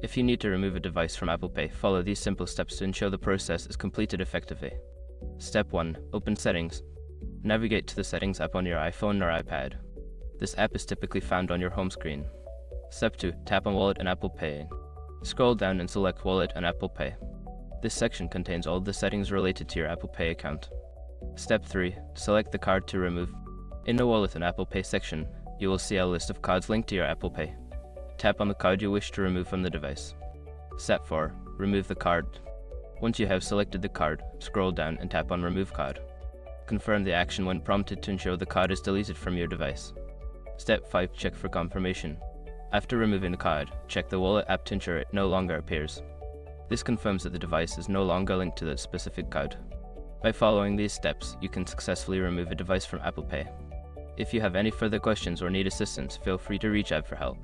If you need to remove a device from Apple Pay, follow these simple steps to ensure the process is completed effectively. Step 1. Open Settings. Navigate to the Settings app on your iPhone or iPad. This app is typically found on your home screen. Step 2. Tap on Wallet and Apple Pay. Scroll down and select Wallet and Apple Pay. This section contains all the settings related to your Apple Pay account. Step 3. Select the card to remove. In the Wallet and Apple Pay section, you will see a list of cards linked to your Apple Pay. Tap on the card you wish to remove from the device. Step 4. Remove the card. Once you have selected the card, scroll down and tap on Remove Card. Confirm the action when prompted to ensure the card is deleted from your device. Step 5. Check for confirmation. After removing the card, check the Wallet app to ensure it no longer appears. This confirms that the device is no longer linked to the specific card. By following these steps, you can successfully remove a device from Apple Pay. If you have any further questions or need assistance, feel free to reach out for help.